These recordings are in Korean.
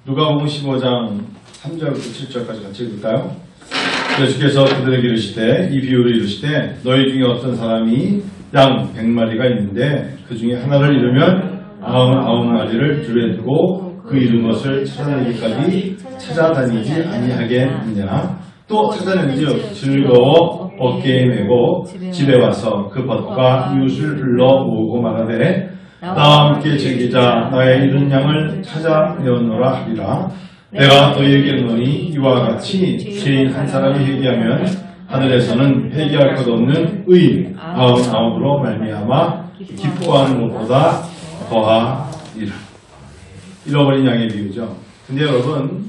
누가복음 15장 3절부터 7절까지 같이 읽을까요? 예수께서 그들에게 이르시되 이 비유를 이르시되 너희 중에 어떤 사람이 양 100마리가 있는데 그 중에 하나를 잃으면 99마리를 들에 두고 그 잃은 것을 찾아내기까지 찾아다니지 아니하겠느냐. 또 찾아낸즉 즐거워 어깨에 메고 집에 와서 그 벗과 이웃을 불러 모으고 말하되 나와 함께 즐기자. 나의 잃은 양을 찾아내었노라 하리라. 내가 너희에게 이르노니 이와 같이 죄인 한 사람이 회개하면 하늘에서는 회개할 것 없는 의인 99으로 말미암아 기뻐하는 것보다 더하리라. 잃어버린 양의 비유죠. 근데 여러분,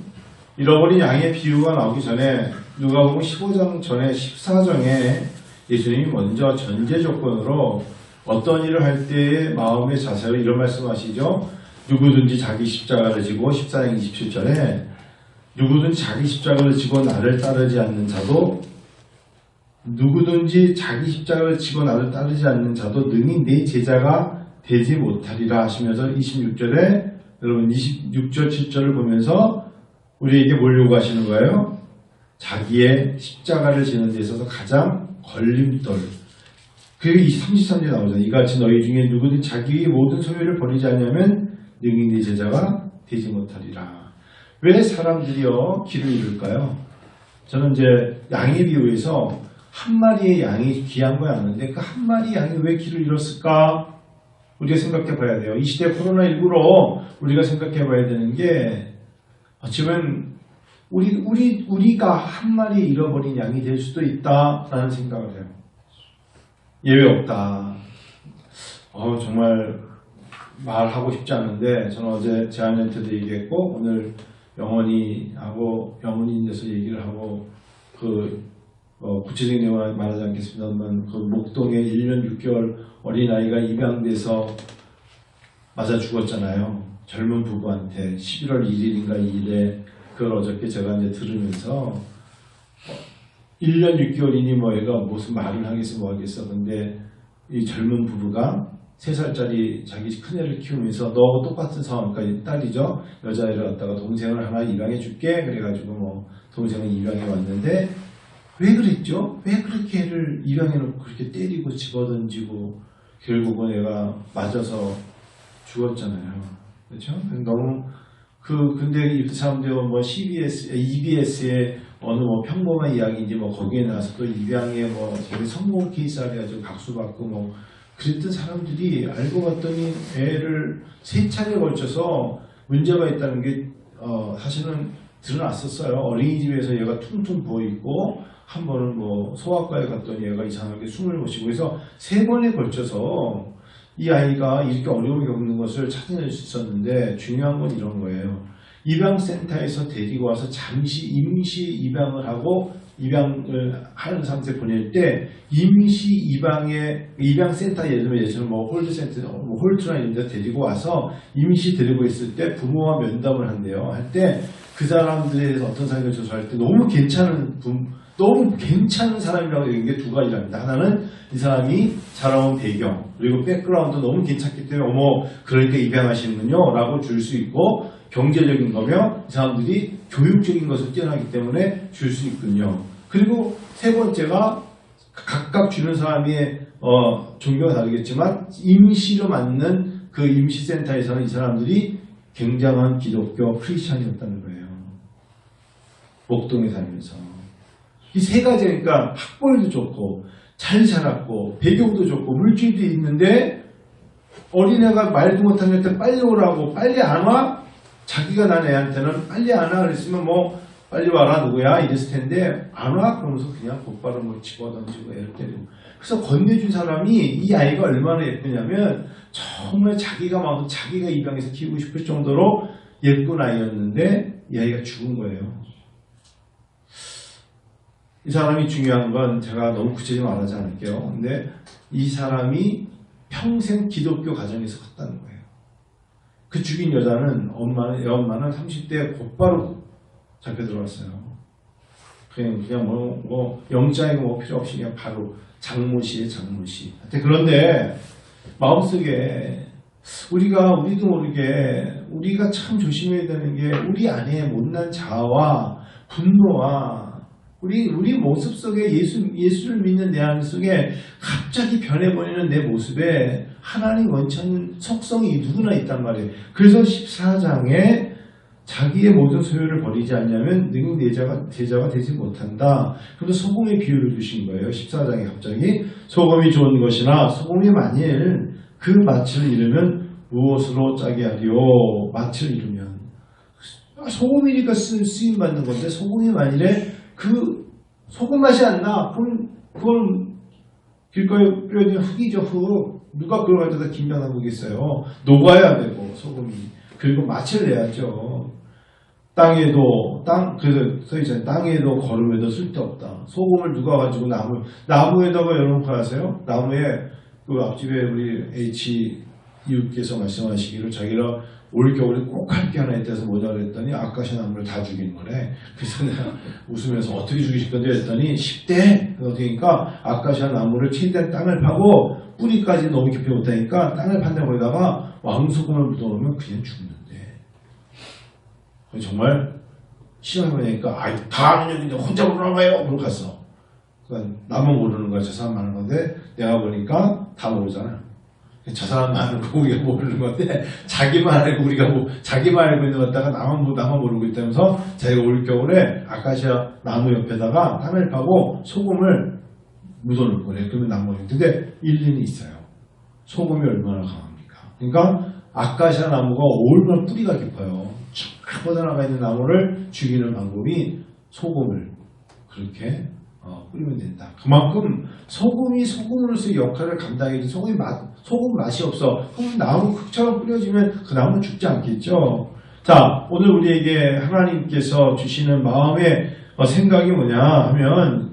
잃어버린 양의 비유가 나오기 전에 누가복음 15장 전에 14장에 예수님이 먼저 전제 조건으로 어떤 일을 할 때의 마음의 자세로 이런 말씀하시죠. 누구든지 자기 십자가를 지고 14장 27절에 누구든지 자기 십자가를 지고 나를 따르지 않는 자도 누구든지 자기 십자가를 지고 나를 따르지 않는 자도 능히 내 제자가 되지 못하리라 하시면서 26절에 여러분 26절 7절을 보면서 우리에게 뭘 요구하시는 거예요? 자기의 십자가를 지는 데 있어서 가장 걸림돌. 그리고 33절에 나오잖아요. 이같이 너희 중에 누구든지 자기의 모든 소유를 버리지 않으면 능히 네 제자가 되지 못하리라. 왜 사람들이요 길을 잃을까요? 저는 이제 양의 비유에서 한 마리의 양이 귀한 거야 아는데 그 한 마리 양이 왜 길을 잃었을까? 우리가 생각해 봐야 돼요. 이 시대 코로나19로 우리가 생각해 봐야 되는 게 어쩌면 우리가 한 마리 잃어버린 양이 될 수도 있다라는 생각을 해요. 예외 없다. 정말 말하고 싶지 않은데 저는 어제 제안한테도 얘기했고 오늘 영원히인데서 얘기를 하고 구체적인 내용은 말하지 않겠습니다만 그 목동에 1년 6개월 어린아이가 입양돼서 맞아 죽었잖아요. 젊은 부부한테 11월 1일인가 2일에 그걸 어저께 제가 이제 들으면서 1년 6개월이니 뭐 애가 무슨 말을 하겠어 뭐 하겠어. 근데 이 젊은 부부가 3살짜리 자기 큰애를 키우면서 너하고 똑같은 상황, 그러니까 딸이죠. 여자애를 갖다가 동생을 하나 입양해 줄게. 그래가지고 뭐 동생은 입양해 왔는데 왜 그랬죠? 왜 그렇게 애를 입양해 놓고 그렇게 때리고 집어던지고 결국은 애가 맞아서 죽었잖아요. 그렇죠? 너무 근데 이 사람들이 뭐 EBS의 어느 뭐 평범한 이야기인지 뭐 거기에 나와서 또 입양에 뭐 되게 성공 케이스 해가지고 박수 받고 뭐 그랬던 사람들이 알고 봤더니 애를 3차례에 걸쳐서 문제가 있다는 게 사실은 드러났었어요. 어린이집에서 얘가 퉁퉁 부어있고 한 번은 뭐 소아과에 갔더니 얘가 이상하게 숨을 못 쉬고 해서 3번에 걸쳐서 이 아이가 이렇게 어려움을 겪는 것을 찾아낼 수 있었는데 중요한 건 이런 거예요. 입양센터에서 데리고 와서 잠시 임시 입양을 하고 입양을 하는 상태에 보낼 때 임시 입양센터 예를 들면 뭐 홀드센터, 뭐 홀트나 이런 데 데리고 와서 임시 데리고 있을 때 부모와 면담을 한대요. 할 때 그 사람들에 대해서 어떤 사람을 조사할 때 너무 괜찮은 사람이라고 얘기한 게 2가지랍니다. 하나는 이 사람이 자라온 배경 그리고 백그라운드 너무 괜찮기 때문에 그러니까 입양하시는군요 라고 줄 수 있고 경제적인 거며 이 사람들이 교육적인 것을 뛰어나기 때문에 줄 수 있군요. 그리고 3번째가 각각 주는 사람의 종교가 다르겠지만 임시로 맞는 그 임시센터에서는 이 사람들이 굉장한 기독교 크리스찬이었다는 거예요. 목동에 살면서. 이 3가지 그러니까 학벌도 좋고 잘 자랐고 배경도 좋고 물질도 있는데 어린애가 말도 못하는 때 빨리 오라고 빨리 안 와? 자기가 난 애한테는 빨리 안 와 그랬으면 뭐 빨리 와라 누구야 이랬을 텐데 안 와? 그러면서 그냥 곧바로 뭐 집어던지고 애를 때리고 그래서 건네준 사람이 이 아이가 얼마나 예쁘냐면 정말 자기가 입양해서 키우고 싶을 정도로 예쁜 아이였는데 이 아이가 죽은 거예요. 이 사람이 중요한 건 제가 너무 구체적으로 말하지 않을게요. 근데 이 사람이 평생 기독교 가정에서 컸다는 거예요. 그 죽인 여자는 애 엄마는 30대에 곧바로 잡혀 들어왔어요. 그냥 뭐 영장이고 뭐 필요 없이 그냥 바로 장모시에 장모시. 그런데 마음속에 우리도 모르게 우리가 참 조심해야 되는 게 우리 안에 못난 자아와 분노와 우리 모습 속에 예수를 믿는 내 안 속에 갑자기 변해버리는 내 모습에 하나님 원치 않는 속성이 누구나 있단 말이에요. 그래서 14장에 자기의 모든 소유를 버리지 않냐면 능히 제자가 되지 못한다. 그래서 소금의 비유를 주신 거예요. 14장에 갑자기 소금이 좋은 것이나 소금이 만일 그 맛을 잃으면 무엇으로 짜게 하리요? 맛을 잃으면 소금이니까 쓰임 받는 건데 소금이 만일에 그 소금 맛이 안 나. 그럼 그건 길거리에 뿌려진 흙이죠. 흙. 누가 그걸 가져다 김장하고 있어요. 녹아야 되고 소금이. 그리고 맛을 내야죠. 그래서 땅에도 거름에도 쓸데없다. 소금을 누가 가지고 나무에다가 여러분 아세요? 나무에 그 앞집에 우리 H 이웃께서 말씀하시기를 자기가 올겨울에 꼭 할 게 하나 있다서 뭐라 그랬더니 아카시아 나무를 다 죽이는 거래. 그래서 내가 웃으면서 어떻게 죽이실 건데 했더니 10대 그러니까 아카시아 나무를 최대한 땅을 파고 뿌리까지 너무 깊이 못하니까 땅을 판다 거기다가 왕소금을 묻어놓으면 그냥 죽는데. 정말 시험을 보니까 다 아는 얘기인데 혼자 물어봐요. 그러고 갔어. 그러니까 나만 모르는 거야. 저 사람 많은 건데 내가 보니까 다 모르잖아. 저 사람만 알고 우리가 모르는 건데 자기만 알고 자기만 알고 있는 것 같다가 나만 모르고 있다면서 자기가 올 겨울에 아카시아 나무 옆에다가 땅을 파고 소금을 묻어놓을 거래요. 그러면 나무에. 근데 일리는 있어요. 소금이 얼마나 강합니까? 그러니까 아카시아 나무가 얼마나 뿌리가 깊어요. 쭉 뻗어나가 있는 나무를 죽이는 방법이 소금을 그렇게 뿌리면 된다. 그만큼 소금이 소금으로서의 역할을 감당해도 소금 맛이 없어. 그럼 나무 흙처럼 뿌려지면 그 나무는 죽지 않겠죠. 자, 오늘 우리에게 하나님께서 주시는 마음의 생각이 뭐냐 하면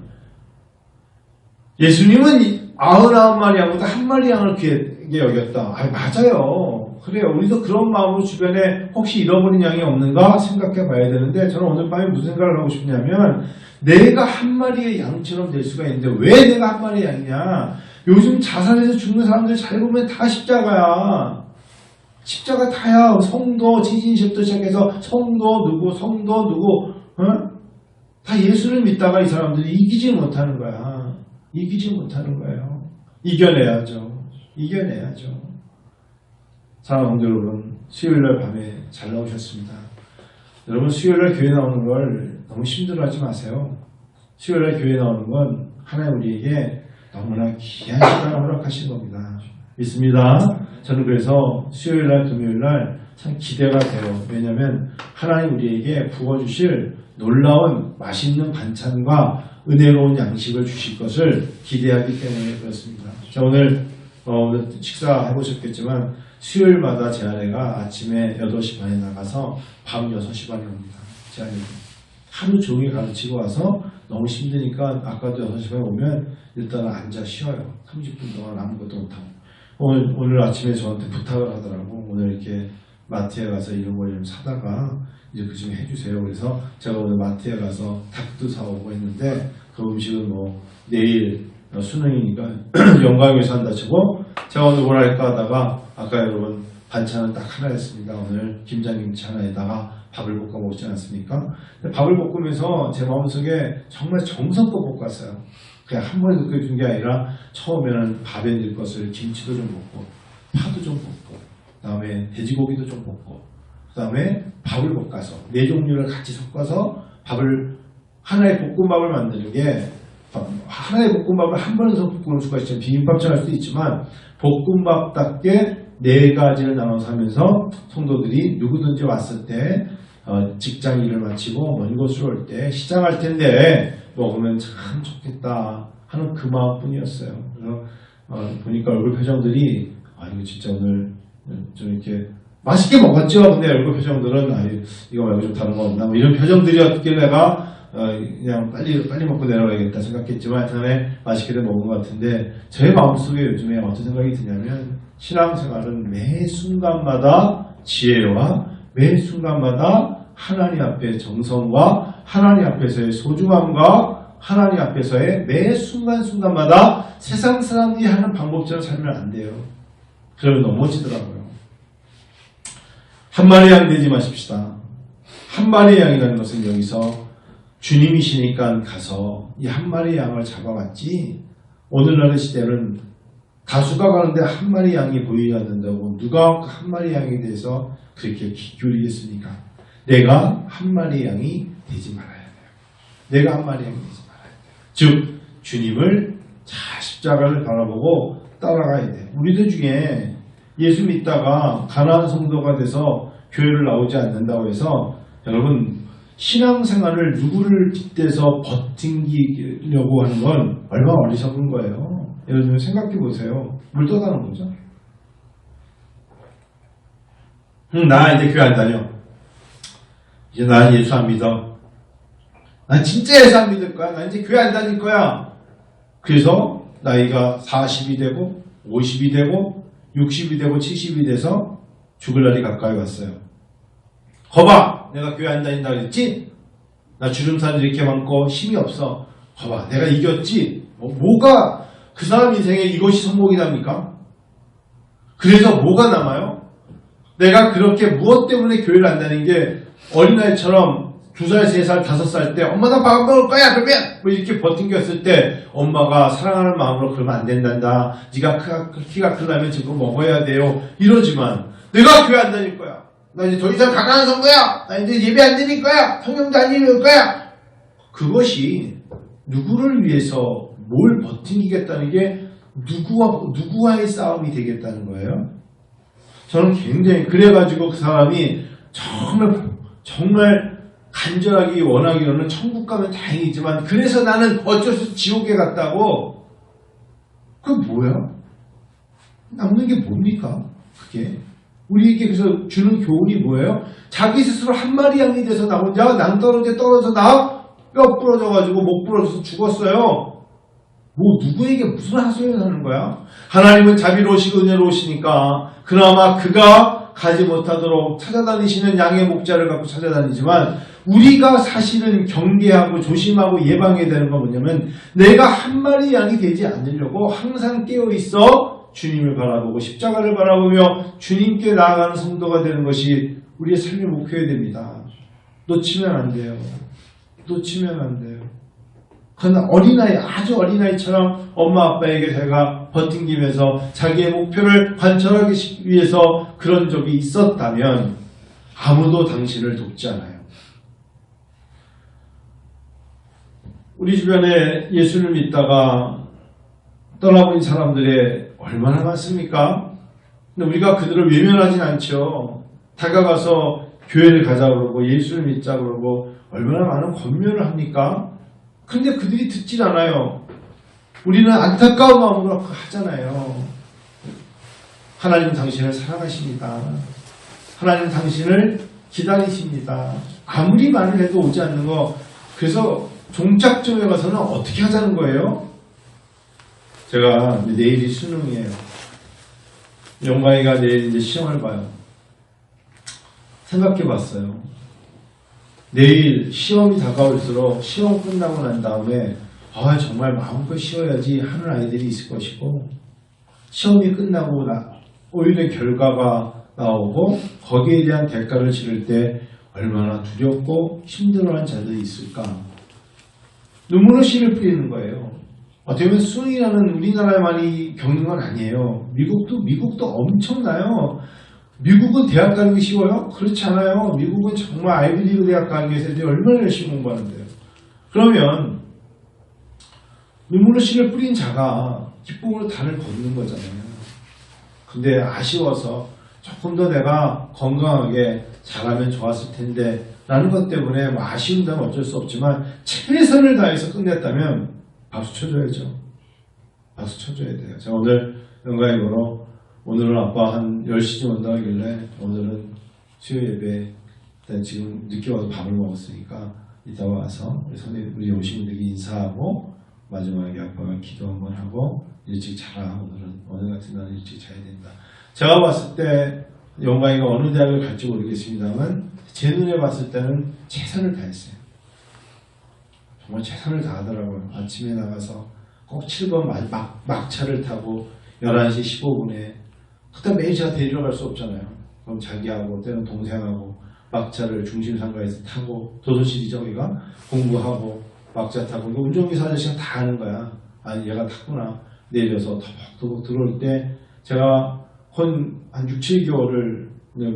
예수님은 99마리 양보다 한 마리 양을 귀하게 여겼다. 맞아요. 그래요. 우리도 그런 마음으로 주변에 혹시 잃어버린 양이 없는가 생각해 봐야 되는데 저는 오늘 밤에 무슨 생각을 하고 싶냐면 내가 한 마리의 양처럼 될 수가 있는데 왜 내가 한 마리의 양이냐. 요즘 자살해서 죽는 사람들 잘 보면 다 십자가야. 십자가 다야. 성도, 지진십도 시작해서 성도 누구 다 예수를 믿다가 이 사람들이 이기지 못하는 거야. 이기지 못하는 거예요. 이겨내야죠. 사랑하는 여러분, 수요일날 밤에 잘 나오셨습니다. 여러분 수요일날 교회 나오는 걸 너무 힘들어하지 마세요. 수요일날 교회 나오는 건 하나님 우리에게 너무나 귀한 시간을 허락하신 겁니다. 믿습니다. 저는 그래서 수요일날 금요일날 참 기대가 돼요. 왜냐하면 하나님 우리에게 부어주실 놀라운 맛있는 반찬과 은혜로운 양식을 주실 것을 기대하기 때문에 그렇습니다. 자, 오늘 식사해 보셨겠지만 수요일마다 제 아내가 아침에 8시 반에 나가서 밤 6시 반에 옵니다. 제 아내가 하루 종일 가르치고 와서 너무 힘드니까 아까도 6시 반에 오면 일단 앉아 쉬어요. 30분 동안 아무것도 못하고. 오늘 아침에 저한테 부탁을 하더라고. 오늘 이렇게 마트에 가서 이런 걸 좀 사다가 이제 그 좀 해주세요. 그래서 제가 오늘 마트에 가서 닭도 사오고 했는데 그 음식은 내일 수능이니까 영광에서 한다 치고 제가 오늘 뭘 할까 하다가 아까 여러분 반찬은 딱 하나였습니다. 오늘 김장김치 하나에다가 밥을 볶아 먹지 않았습니까? 밥을 볶으면서 제 마음속에 정말 정성껏 볶았어요. 그냥 한 번에 그렇게 준 게 아니라 처음에는 밥에 넣을 것을 김치도 좀 볶고 파도 좀 볶고 그 다음에 돼지고기도 좀 볶고 그 다음에 밥을 볶아서 4종류를 같이 섞어서 하나의 볶음밥을 만드는 게 하나의 볶음밥을 한 번에서 볶을 수가 있지만 비빔밥처럼 할 수도 있지만 볶음밥답게 4가지를 나눠서 하면서 성도들이 누구든지 왔을 때 직장 일을 마치고 먼 곳으로 올 때 시장할 텐데 먹으면 참 좋겠다 하는 그 마음뿐이었어요. 그래서 보니까 얼굴 표정들이 이거 진짜 오늘 좀 이렇게 맛있게 먹었죠. 근데 얼굴 표정들은 이거 말고 좀 다른 거 없나 이런 표정들이었길래 내가 그냥 빨리 먹고 내려가야겠다 생각했지만 하여튼에 맛있게도 먹은 것 같은데 제 마음속에 요즘에 어떤 생각이 드냐면 신앙생활은 매 순간마다 지혜와 매 순간마다 하나님 앞에 정성과 하나님 앞에서의 소중함과 하나님 앞에서의 매 순간순간마다 세상 사람들이 하는 방법처럼 살면 안 돼요. 그러면 넘어지더라고요. 한 마리 양 되지 마십시다. 한 마리 양이라는 것은 여기서 주님이시니까 가서 이 한 마리 양을 잡아왔지, 오늘날의 시대는 다수가 가는데 한 마리 양이 보이지 않는다고 누가 한 마리 양에 대해서 그렇게 귀 기울이겠습니까? 내가 한 마리 양이 되지 말아야 돼요. 내가 한 마리 양이 되지 말아야 돼요. 즉 주님을 잘 십자가를 바라보고 따라가야 돼요. 우리들 중에 예수 믿다가 가난한 성도가 돼서 교회를 나오지 않는다고 해서 여러분 신앙생활을 누구를 빗대서 버팅기려고 하는 건 얼마나 어리석은 거예요. 여러분 생각해 보세요. 물 떠다는 거죠. 나 이제 교회 안 다녀. 이제 난 예수 안 믿어. 난 진짜 예수 안 믿을 거야. 난 이제 교회 안 다닐 거야. 그래서 나이가 40이 되고 50이 되고 60이 되고 70이 돼서 죽을 날이 가까이 왔어요. 거봐, 내가 교회 안 다닌다 그랬지? 나 주름살 이렇게 많고 힘이 없어. 거봐, 내가 이겼지? 뭐가 그 사람 인생에 이것이 성공이랍니까? 그래서 뭐가 남아요? 내가 그렇게 무엇 때문에 교회를 안 다니는 게 어린아이처럼 2살, 3살, 5살 때 엄마 나 밥 먹을 거야 그러면 뭐 이렇게 버팅겼을 때 엄마가 사랑하는 마음으로 그러면 안 된단다. 네가 키가 크려면 지금 먹어야 돼요. 이러지만 내가 교회 안 다닐 거야. 나 이제 더 이상 가난한 성도야. 나 이제 예배 안 드릴 거야. 성경도 안 읽을 거야. 그것이 누구를 위해서 뭘 버팅기겠다는 게 누구와의 싸움이 되겠다는 거예요. 저는 굉장히 그래가지고 그 사람이 정말 간절하게 원하기로는 천국 가면 다행이지만 그래서 나는 어쩔 수 없이 지옥에 갔다고. 그게 뭐야? 남는 게 뭡니까? 그게 우리에게 그래서 주는 교훈이 뭐예요? 자기 스스로 한 마리 양이 돼서 나 혼자 낭떠러지에 떨어져 나 뼈 부러져가지고 목 부러져서 죽었어요. 뭐 누구에게 무슨 하소연을 하는 거야? 하나님은 자비로우시고 은혜로우시니까 그나마 그가 가지 못하도록 찾아다니시는 양의 목자를 갖고 찾아다니지만 우리가 사실은 경계하고 조심하고 예방해야 되는 건 뭐냐면 내가 한 마리 양이 되지 않으려고 항상 깨어있어 주님을 바라보고 십자가를 바라보며 주님께 나아가는 성도가 되는 것이 우리의 삶의 목표여야 됩니다. 놓치면 안 돼요. 놓치면 안 돼요. 그러나 어린아이, 아주 어린아이처럼 엄마 아빠에게 제가 버팅기면서 자기의 목표를 관철하기 위해서 그런 적이 있었다면 아무도 당신을 돕지 않아요. 우리 주변에 예수를 믿다가 떠나버린 사람들이 얼마나 많습니까? 근데 우리가 그들을 외면하진 않죠. 다가가서 교회를 가자 그러고 예수를 믿자 그러고 얼마나 많은 권면을 합니까? 근데 그들이 듣질 않아요. 우리는 안타까운 마음으로 하잖아요. 하나님은 당신을 사랑하십니다. 하나님은 당신을 기다리십니다. 아무리 말을 해도 오지 않는 거. 그래서 종착점에 가서는 어떻게 하자는 거예요? 제가 내일이 수능이에요. 영광이가 내일 이제 시험을 봐요. 생각해 봤어요. 내일 시험이 다가올수록 시험 끝나고 난 다음에 정말 마음껏 쉬어야지 하는 아이들이 있을 것이고 시험이 끝나고 오히려 결과가 나오고 거기에 대한 대가를 치를 때 얼마나 두렵고 힘들어하는 자들이 있을까. 눈물로 씨를 뿌리는 거예요. 어떻게 보면 수능이라는 우리나라에만이 겪는 건 아니에요. 미국도 엄청나요. 미국은 대학 가는 게 쉬워요? 그렇지 않아요. 미국은 정말 아이비리그 대학 가기 위해서 애들이 얼마나 열심히 공부하는데요. 그러면 눈물로 씨를 뿌린 자가 기쁨으로 단을 걷는 거잖아요. 근데 아쉬워서 조금 더 내가 건강하게 잘하면 좋았을 텐데 라는 것 때문에 아쉬운다면 어쩔 수 없지만 최선을 다해서 끝냈다면 박수 쳐줘야죠. 박수 쳐줘야 돼요. 제가 오늘 영광의 보러 오늘은 아빠 한 10시쯤 온다 하길래 오늘은 수요 예배 일단 지금 늦게 와서 밥을 먹었으니까 이따 와서 우리 오신 분들께 인사하고 마지막에 아빠가 기도 한번 하고 일찍 자라. 오늘 같은 날은 일찍 자야 된다. 제가 봤을 때 영광이가 어느 대학을 갈지 모르겠습니다만 제 눈에 봤을 때는 최선을 다했어요. 정말 최선을 다하더라고요. 아침에 나가서 꼭 7번 막차를 타고 11시 15분에 그때 매일 제가 데리러 갈 수 없잖아요. 그럼 자기하고 때는 동생하고 막차를 중심상가에서 타고 도서실이죠. 우리가 공부하고 막차 타고 운전기사 아저씨가 다 하는 거야. 아니 얘가 탔구나. 내려서 터벅터벅 들어올 때 제가 한 6, 7개월을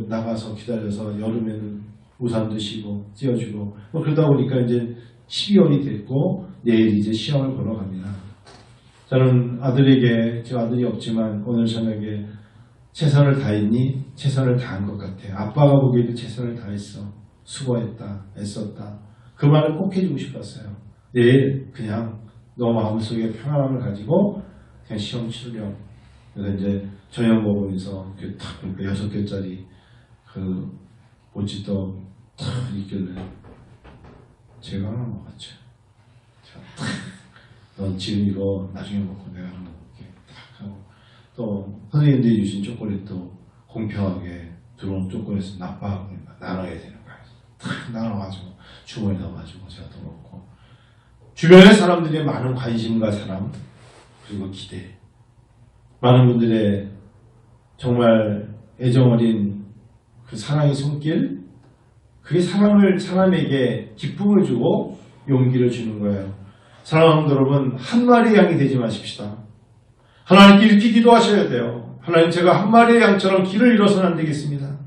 나가서 기다려서 여름에는 우산도 쉬고 띄워주고 뭐 그러다 보니까 이제 12월이 됐고 내일 이제 시험을 보러 갑니다. 저는 아들에게, 저 아들이 없지만 오늘 저녁에 최선을 다했니? 최선을 다한 것 같아. 아빠가 보기에도 최선을 다했어. 수고했다. 애썼다. 그 말을 꼭 해주고 싶었어요. 내일 그냥 너 마음속에 평안함을 가지고 그냥 시험 치르렴. 그래서 이제 저녁 먹으면서 딱 보니까 6개짜리 그 모찌떡 탁 있길래 제가 하나 먹었죠. 넌 지금 이거 나중에 먹고 내가 하나 먹을게. 딱 하고 또 선생님들이 주신 초콜릿도 공평하게 들어온 초콜릿을 나빠하고 나눠야 되는 거야. 탁 나눠가지고 주머니 넣어가지고 제가 또 먹고 주변의 사람들의 많은 관심과 사랑 그리고 기대 많은 분들의 정말 애정어린 그 사랑의 손길 그게 사람에게 기쁨을 주고 용기를 주는 거예요. 사랑하는 여러분 한 마리의 양이 되지 마십시다. 하나님께 이렇게 기도하셔야 돼요. 하나님 제가 한 마리의 양처럼 길을 잃어서는 안 되겠습니다.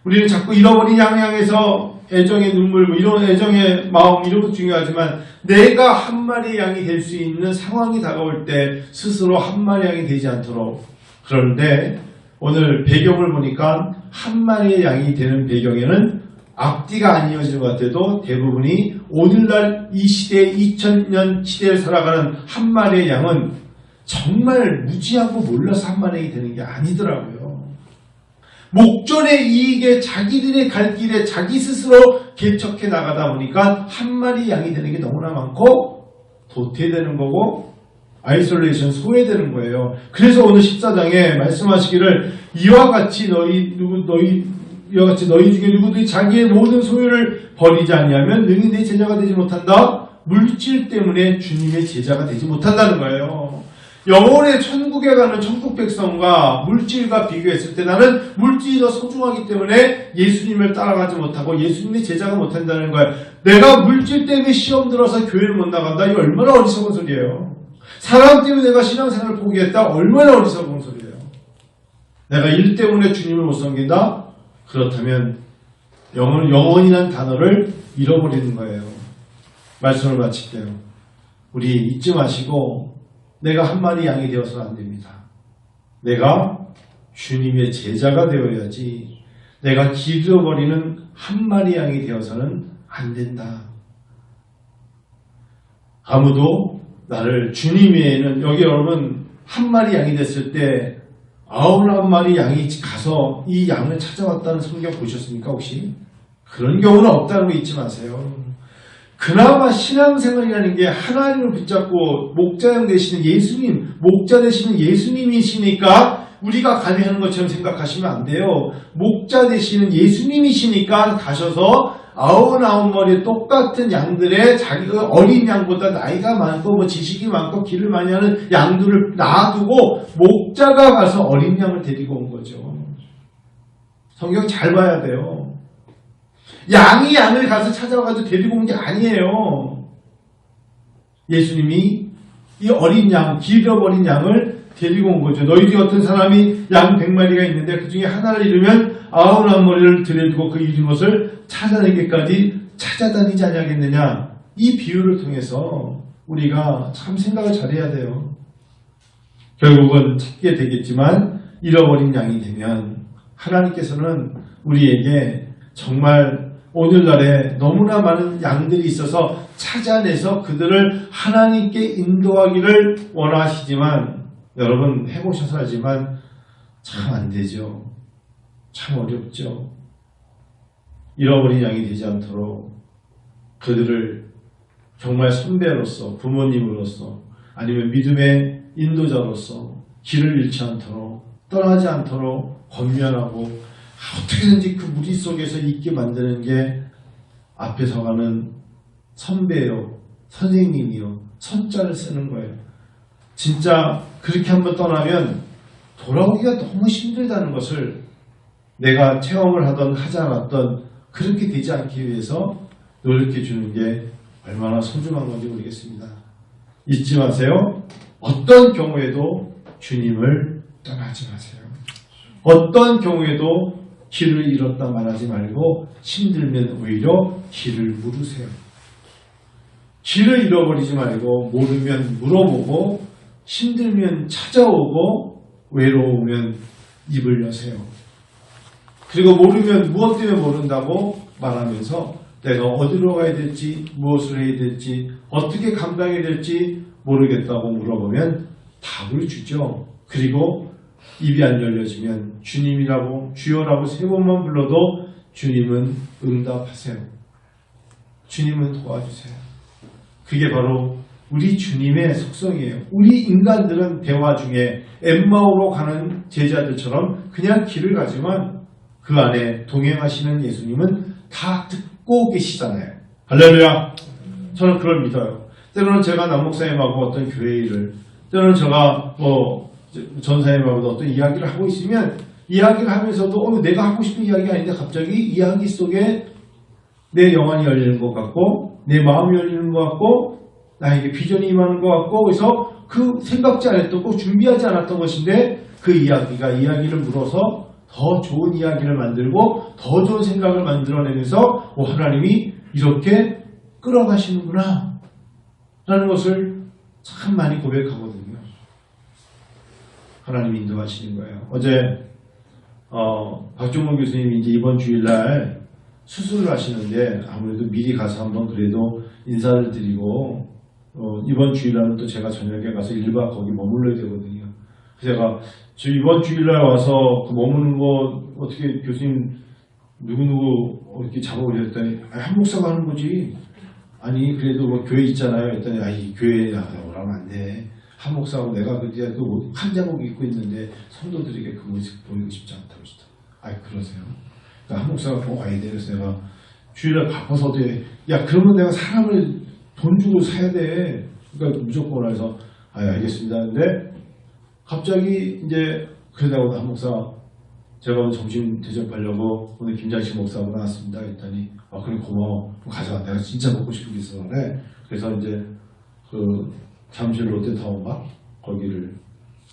우리는 자꾸 잃어버린 양 향해서 애정의 눈물, 이런 애정의 마음 이런 것 중요하지만 내가 한 마리의 양이 될 수 있는 상황이 다가올 때 스스로 한 마리의 양이 되지 않도록 그런데 오늘 배경을 보니까 한 마리의 양이 되는 배경에는 앞뒤가 안 이어지는 것 같아도 대부분이 오늘날 이 시대 2000년 시대를 살아가는 한 마리의 양은 정말 무지하고 몰라서 한 마리가 되는 게 아니더라고요. 목전의 이익에 자기들의 갈 길에 자기 스스로 개척해 나가다 보니까 한 마리 양이 되는 게 너무나 많고 도태되는 거고 아이솔레이션 소외되는 거예요. 그래서 오늘 14장에 말씀하시기를 이와 같이 너희 중에 누구든지 자기의 모든 소유를 버리지 않냐면 능히 내 제자가 되지 못한다. 물질 때문에 주님의 제자가 되지 못한다는 거예요. 영혼의 천국에 가는 천국 백성과 물질과 비교했을 때 나는 물질이 더 소중하기 때문에 예수님을 따라가지 못하고 예수님의 제자가 못한다는 거예요. 내가 물질 때문에 시험 들어서 교회를 못 나간다. 이거 얼마나 어리석은 소리예요. 사람 때문에 내가 신앙생활을 포기했다. 얼마나 어리석은 소리예요. 내가 일 때문에 주님을 못 섬긴다. 그렇다면 영혼이라는 단어를 잃어버리는 거예요. 말씀을 마칠게요. 우리 잊지 마시고 내가 한 마리 양이 되어서는 안 됩니다. 내가 주님의 제자가 되어야지 내가 길어버리는 한 마리 양이 되어서는 안 된다. 아무도 나를 주님 외에는 여기 여러분 한 마리 양이 됐을 때 99마리 양이 가서 이 양을 찾아왔다는 성경 보셨습니까 혹시? 그런 경우는 없다는 거 잊지 마세요. 그나마 신앙생활이라는 게 하나님을 붙잡고 목자형 되시는 예수님, 목자 되시는 예수님이시니까 우리가 가능한 것처럼 생각하시면 안 돼요. 목자 되시는 예수님이시니까 가셔서 99마리 똑같은 양들의 자기가 어린 양보다 나이가 많고 뭐 지식이 많고 길을 많이 하는 양들을 놔두고 목자가 가서 어린 양을 데리고 온 거죠. 성경 잘 봐야 돼요. 양이 양을 가서 찾아가지고 데리고 온 게 아니에요. 예수님이 이 어린 양, 길어버린 양을 데리고 온 거죠. 너희 중에 어떤 사람이 양 100마리가 있는데 그 중에 하나를 잃으면 99마리를 들여두고 그 잃은 것을 찾아내기까지 찾아다니지 않냐겠느냐. 이 비유를 통해서 우리가 참 생각을 잘해야 돼요. 결국은 찾게 되겠지만 잃어버린 양이 되면 하나님께서는 우리에게 정말 오늘날에 너무나 많은 양들이 있어서 찾아내서 그들을 하나님께 인도하기를 원하시지만 여러분 해보셔서 알지만 참 안 되죠. 참 어렵죠. 잃어버린 양이 되지 않도록 그들을 정말 선배로서 부모님으로서 아니면 믿음의 인도자로서 길을 잃지 않도록 떠나지 않도록 권면하고 어떻게든지 그 무리 속에서 있게 만드는 게 앞에 서가는 선배요, 선생님이요, 선자를 쓰는 거예요. 진짜 그렇게 한번 떠나면 돌아오기가 너무 힘들다는 것을 내가 체험을 하던 하지 않았던 그렇게 되지 않기 위해서 노력해 주는 게 얼마나 소중한 건지 모르겠습니다. 잊지 마세요. 어떤 경우에도 주님을 떠나지 마세요. 어떤 경우에도 길을 잃었다 말하지 말고 힘들면 오히려 길을 물으세요. 길을 잃어버리지 말고 모르면 물어보고 힘들면 찾아오고 외로우면 입을 여세요. 그리고 모르면 무엇 때문에 모른다고 말하면서 내가 어디로 가야 될지 무엇을 해야 될지 어떻게 감당해야 될지 모르겠다고 물어보면 답을 주죠. 그리고 입이 안 열려지면 주님이라고 주여라고 3번만 불러도 주님은 응답하세요. 주님은 도와주세요. 그게 바로 우리 주님의 속성이에요. 우리 인간들은 대화 중에 엠마오로 가는 제자들처럼 그냥 길을 가지만 그 안에 동행하시는 예수님은 다 듣고 계시잖아요. 할렐루야. 저는 그걸 믿어요. 때로는 제가 남목사님하고 어떤 교회 일을, 때로는 제가 전사님하고도 어떤 이야기를 하고 있으면 이야기를 하면서도 내가 하고 싶은 이야기가 아닌데 갑자기 이야기 속에 내 영혼이 열리는 것 같고 내 마음이 열리는 것 같고 나에게 비전이 임하는 것 같고 그래서 그 생각지 않았던 거 준비하지 않았던 것인데 그 이야기를 물어서 더 좋은 이야기를 만들고 더 좋은 생각을 만들어내면서 하나님이 이렇게 끌어가시는구나 라는 것을 참 많이 고백하거든요. 하나님이 인도하시는 거예요. 어제 박종문 교수님이 이제 이번 주일날 수술을 하시는데 아무래도 미리 가서 한번 그래도 인사를 드리고 이번 주일날은 또 제가 저녁에 가서 1박 거기 머물러야 되거든요. 그래서 제가 이번 주일날 와서 그 머무는 거 어떻게 교수님 누구누구 이렇게 잡아오려 했더니 한 목사가 하는 거지. 아니 그래도 뭐 교회 있잖아요. 했더니 이 교회에 오라면 안 돼. 한 목사하고 내가 그 한자복 입고 있는데 성도들에게 그 모습 보이고 싶지 않다고 하시더라고요. 그러세요? 그러니까 한 목사가 꼭 와야 돼. 그래서 내가 주일날 바빠서도 그러면 내가 사람을 돈 주고 사야 돼. 그러니까 무조건 해서 알겠습니다. 근데 갑자기 이제 그러다가 한 목사 제가 오늘 점심 대접하려고 오늘 김장식 목사하고 나왔습니다. 했더니 그래 고마워. 가져가. 내가 진짜 먹고 싶은 게 있어. 그래. 그래서 이제 그 잠실 롯데타운가 거기를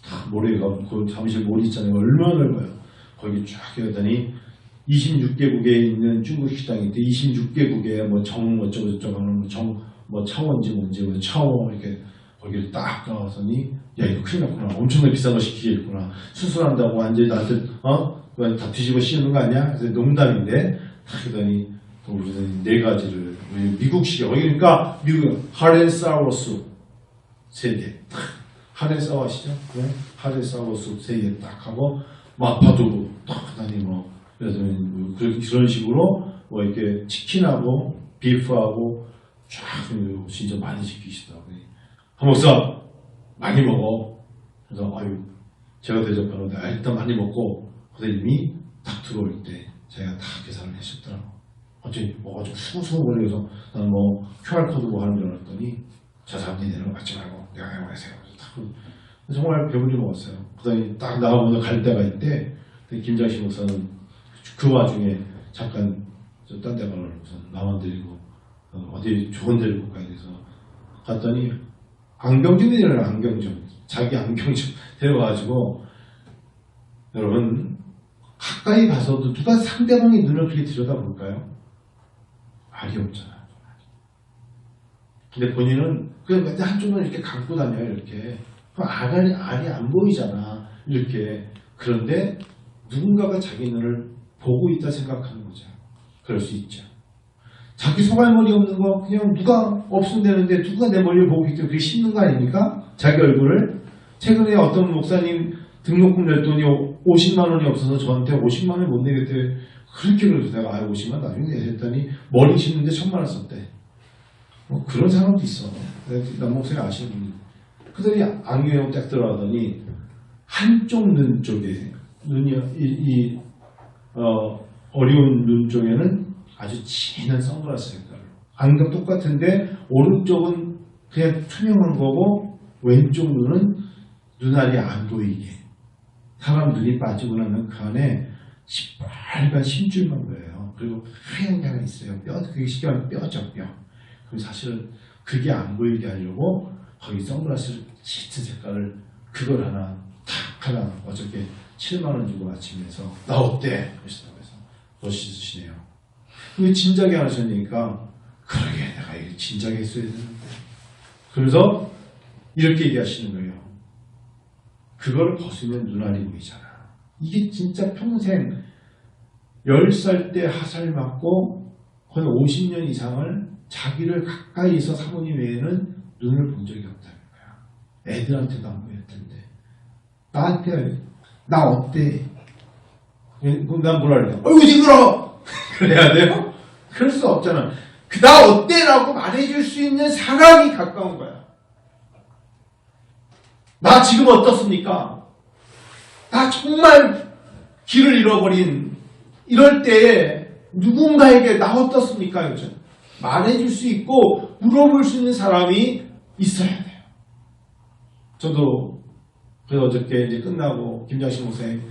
다 모래가 그 잠실 몰 있잖아요. 얼마나 넓어요. 거기 쫙 해더니 26개국에 있는 중국 식당이 있대. 26개국에 어쩌고저쩌고 하는 차원지 뭔지 차원 이렇게 거기를 딱 나와서니 이거 큰일 났구나. 엄청나게 비싼 거 시키겠구나. 수술한다고 완전히 나한테 다 뒤집어 씌우는 거 아니야? 그래서 농담인데 딱 하더니 우리는 4가지를 미국식이야. 그러니까 미국 핫앤사워 숲 3개 핫앤사워 아시죠? 네? 핫앤사워 숲 3개 딱 하고 마파두부 딱 하더니 그래서 그런 식으로 이렇게 치킨하고 비프하고 쫙 진짜 많이 시키시더라고요. 한 목사 많이 먹어. 그래서 제가 대접하는데 일단 많이 먹고 그래서 이미 딱 들어올 때 제가 다 계산을 했었더라고. 어쩐지 좀 수고 걸려서 난 QR코드 하는 줄 알았더니 저 사람들이 내려가지 말고 내가 해보세요. 정말 배불리 먹었어요. 그러더니 딱 나가보면 갈 때가 있대. 김장식 목사는 그 와중에 잠깐 딴 데 가려고 나만 데리고 어디 좋은 데를 못 가야 돼서 갔더니 안경점이잖아요. 안경점. 자기 안경점 데려가가지고 여러분 가까이 가서도 누가 상대방의 눈을 그렇게 들여다볼까요? 알이 없잖아요. 근데 본인은 그냥 맨날 한쪽만 이렇게 감고 다녀요. 이렇게. 그럼 알이 안 보이잖아. 이렇게. 그런데 누군가가 자기 눈을 보고 있다 생각하는 거죠. 그럴 수 있죠. 자기 소갈머리 없는 거 그냥 누가 없으면 되는데 누가 내 머리를 보고 있기 때문에 그게 씹는 거 아닙니까? 자기 얼굴을. 최근에 어떤 목사님 등록금 낼 돈이 50만 원이 없어서 저한테 50만 원을 못 내겠대. 그렇게 그래서 내가 50만 원 나중에 내겠다니 머리 씹는데 1000만 원 썼대. 그런 사람도 있어. 남목사님 아시는 분이. 그들이 안경을 딱 들어가더니 한쪽 눈 쪽에 어려운 눈 쪽에는 아주 진한 선글라스 색깔. 안경 똑같은데 오른쪽은 그냥 투명한 거고 왼쪽 눈은 눈알이 안 보이게. 사람 눈이 빠지고 나면 그 안에 시뻘건 심줄만 보여요. 그리고 하얀 게 하나 있어요. 그게 쉽게 말하면 뼈죠, 뼈. 그럼 사실은 그게 안 보이게 하려고 거기 선글라스를 짙은 색깔을 그걸 하나 어저께 7만 원 주고 아침에서 나 어때? 그러시더라고요. 그래서 멋있으시네요. 근데 진작에 안 하셨으니까 그러게 내가 이거 진작에 했어야 되는데. 그래서 이렇게 얘기하시는 거예요. 그걸 벗으면 눈알이 보이잖아. 이게 진짜 평생 10살 때 하살 맞고 거의 50년 이상을 자기를 가까이서 사모님 외에는 눈을 본 적이 없다는 거야. 애들한테도 안 보였던데. 나한테 나 어때? 그럼 난 뭐라 그래? 어이구 징그러워! 그래야 돼요? 그럴 수 없잖아. 나 어때? 라고 말해줄 수 있는 사람이 가까운 거야. 나 지금 어떻습니까? 나 정말 길을 잃어버린 이럴 때에 누군가에게 나 어떻습니까? 요즘 말해줄 수 있고 물어볼 수 있는 사람이 있어야 돼요. 저도 그래서 어저께 이제 끝나고 김장식 목사님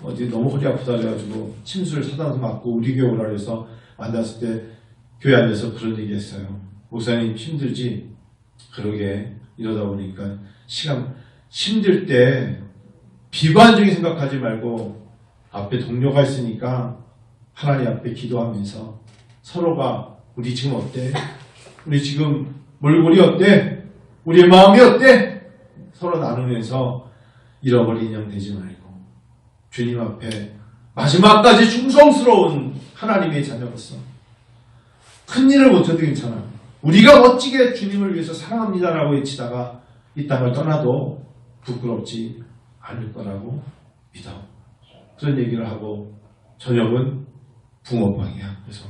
어디 너무 허리 아프다 그래가지고 침수를 사단에서 맞고 우리 교회 오라 그래서 만났을 때 교회 안에서 그런 얘기 했어요. 목사님 힘들지? 그러게 이러다 보니까 시간 힘들 때 비관적인 생각하지 말고 앞에 동료가 있으니까 하나님 앞에 기도하면서 서로가 우리 지금 어때? 우리 지금 몰골이 어때? 우리의 마음이 어때? 서로 나누면서 잃어버린 인형 되지 말고 주님 앞에 마지막까지 충성스러운 하나님의 자녀로서 큰 일을 못해도 괜찮아. 우리가 멋지게 주님을 위해서 사랑합니다라고 외치다가 이 땅을 떠나도 부끄럽지 않을 거라고 믿어. 그런 얘기를 하고 저녁은 붕어빵이야. 그래서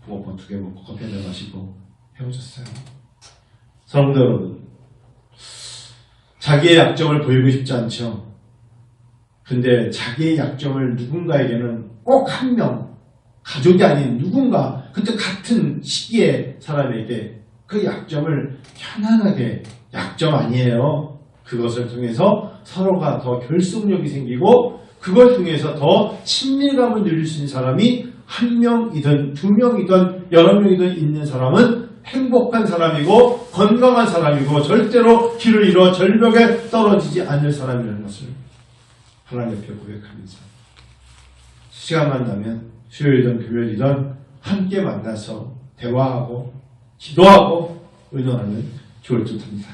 붕어빵 2개 먹고 커피 한잔 마시고 헤어졌어요. 사랑하는 여러분, 자기의 약점을 보이고 싶지 않죠. 근데 자기의 약점을 누군가에게는 꼭 한 명, 가족이 아닌 누군가, 그때 같은 시기의 사람에게 그 약점을 편안하게, 약점 아니에요. 그것을 통해서 서로가 더 결속력이 생기고 그걸 통해서 더 친밀감을 누릴 수 있는 사람이 1명이든 2명이든 여러 명이든 있는 사람은 행복한 사람이고 건강한 사람이고 절대로 길을 잃어 절벽에 떨어지지 않을 사람이라는 것을 하나님 옆에 고백하면서 시간만 나면 수요일이든 금요일이든 함께 만나서 대화하고 기도하고 의논하면 좋을 듯 합니다.